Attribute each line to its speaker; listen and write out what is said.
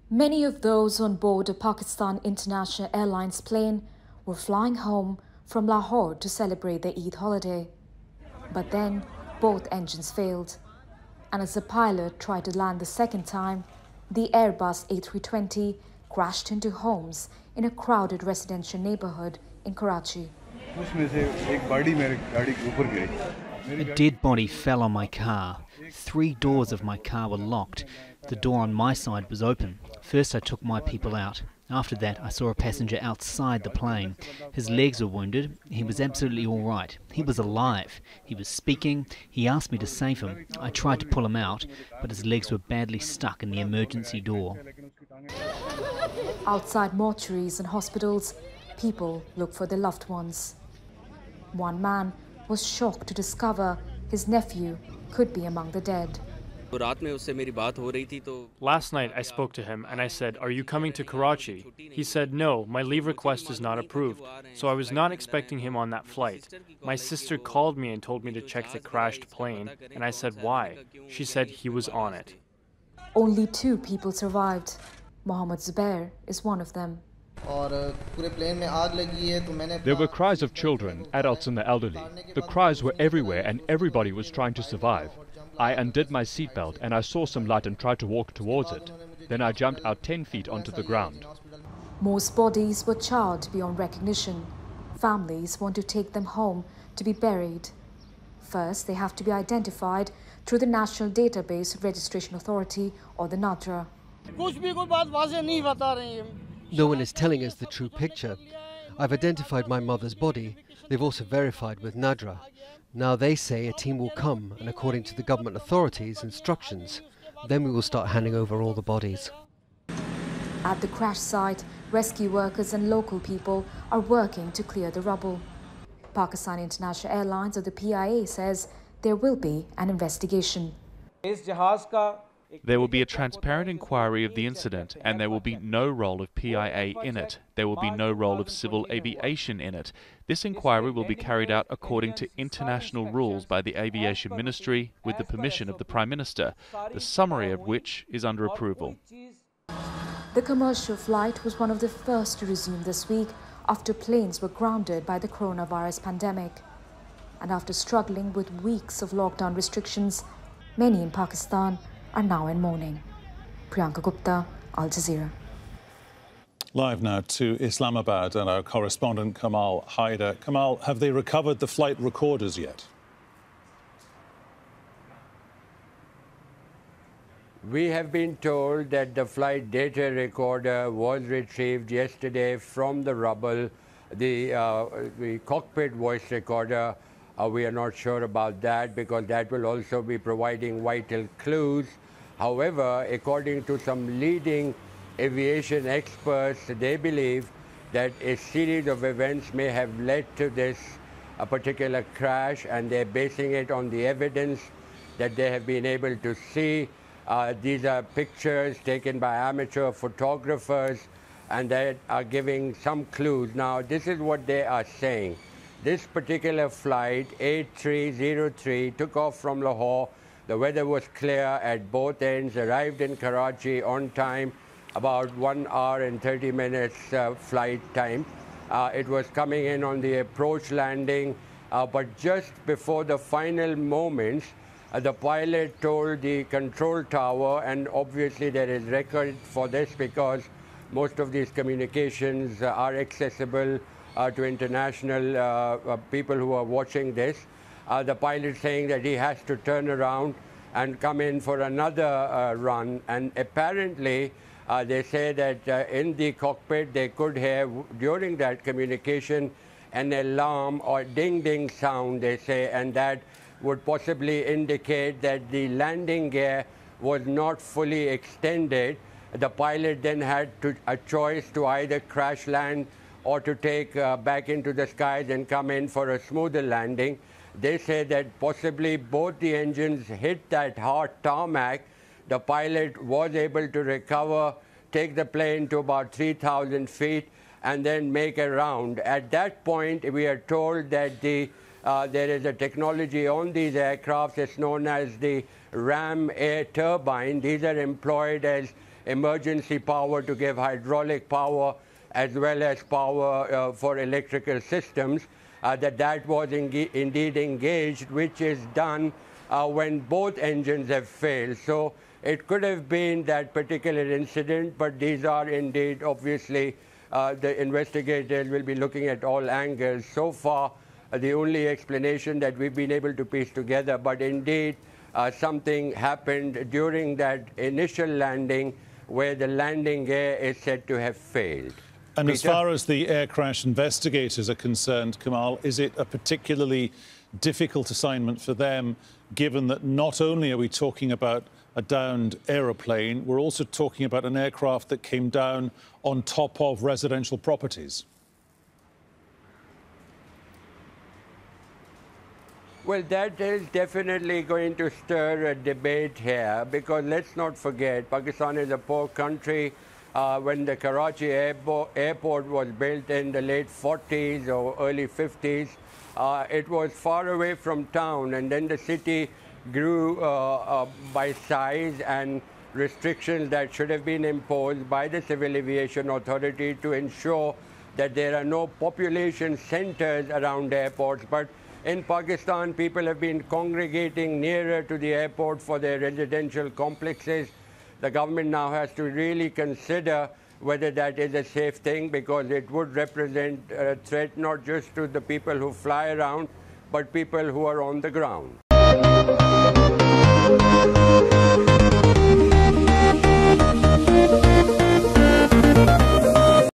Speaker 1: Many of those on board a Pakistan International Airlines plane were flying home from Lahore to celebrate the Eid holiday. But then both engines failed, and as the pilot tried to land the second time, the Airbus A320 crashed into homes in a crowded residential neighborhood in Karachi.
Speaker 2: A dead body fell on my car. 3 doors of my car were locked. The door on my side was open. First I took my people out. After that I saw a passenger outside the plane. His legs were wounded. He was absolutely all right. He was alive. He was speaking. He asked me to save him. I tried to pull him out, but his legs were badly stuck in the emergency door.
Speaker 1: Outside mortuaries and hospitals, people look for their loved ones. One man was shocked to discover his nephew could be among the dead.
Speaker 3: Last night I spoke to him and I said, "Are you coming to Karachi?" He said, "No, my leave request is not approved." So I was not expecting him on that flight. My sister called me and told me to check the crashed plane, and I said, "Why?" She said he was on it.
Speaker 1: Only 2 people survived. Mohammed Zubair is one of them.
Speaker 4: There were cries of children, adults and the elderly. The cries were everywhere and everybody was trying to survive. I undid my seatbelt and I saw some light and tried to walk towards it. Then I jumped out 10 feet onto the ground.
Speaker 1: Most bodies were charred beyond recognition. Families want to take them home to be buried. First, they have to be identified through the National Database Registration Authority, or the NADRA.
Speaker 5: No one is telling us the true picture. I've identified my mother's body. They've also verified with NADRA. Now they say a team will come, and according to the government authorities' instructions, then we will start handing over all the bodies.
Speaker 1: At the crash site, rescue workers and local people are working to clear the rubble. Pakistan International Airlines, or the PIA, says there will be an investigation.
Speaker 6: There will be a transparent inquiry of the incident, and there will be no role of PIA in it. There will be no role of civil aviation in it. This inquiry will be carried out according to international rules by the Aviation Ministry with the permission of the Prime Minister, the summary of which is under approval.
Speaker 1: The commercial flight was one of the first to resume this week after planes were grounded by the coronavirus pandemic. And after struggling with weeks of lockdown restrictions, many in Pakistan are now in mourning. Priyanka Gupta, Al Jazeera.
Speaker 7: Live now to Islamabad and our correspondent Kamal Haider. Kamal, have they recovered the flight recorders yet?
Speaker 8: We have been told that the flight data recorder was retrieved yesterday from the rubble. The cockpit voice recorder, we are not sure about that because that will also be providing vital clues. However, according to some leading aviation experts, they believe that a series of events may have led to this particular crash, and they're basing it on the evidence that they have been able to see. These are pictures taken by amateur photographers, and they are giving some clues. Now, this is what they are saying. This particular flight, 8303, took off from Lahore. The weather was clear at both ends, arrived in Karachi on time, about 1 hour and 30 minutes flight time. It was coming in on the approach landing, but just before the final moments, the pilot told the control tower, and obviously there is record for this because most of these communications are accessible to international people who are watching this. The pilot saying that he has to turn around and come in for another run. And apparently, they say that in the cockpit, they could hear, during that communication, an alarm or ding-ding sound, they say, and that would possibly indicate that the landing gear was not fully extended. The pilot then had a choice to either crash land or to take back into the skies and come in for a smoother landing. They say that possibly both the engines hit that hard tarmac. The pilot was able to recover, take the plane to about 3,000 feet, and then make a round. At that point, we are told that there is a technology on these aircrafts. It's known as the ram air turbine. These are employed as emergency power to give hydraulic power as well as power for electrical systems, that was indeed engaged, which is done when both engines have failed. So it could have been that particular incident, but these are indeed, obviously, the investigators will be looking at all angles. So far, the only explanation that we've been able to piece together, but indeed something happened during that initial landing where the landing gear is said to have failed.
Speaker 7: And
Speaker 8: Peter?
Speaker 7: As far as the air crash investigators are concerned, Kamal, is it a particularly difficult assignment for them, given that not only are we talking about a downed aeroplane, we're also talking about an aircraft that came down on top of residential properties?
Speaker 8: Well, that is definitely going to stir a debate here, because let's not forget, Pakistan is a poor country. When the Karachi airport was built in the late 40s or early 50s, it was far away from town, and then the city grew by size, and restrictions that should have been imposed by the Civil Aviation Authority to ensure that there are no population centers around airports. But in Pakistan, people have been congregating nearer to the airport for their residential complexes. The government now has to really consider whether that is a safe thing, because it would represent a threat not just to the people who fly around, but people who are on the ground.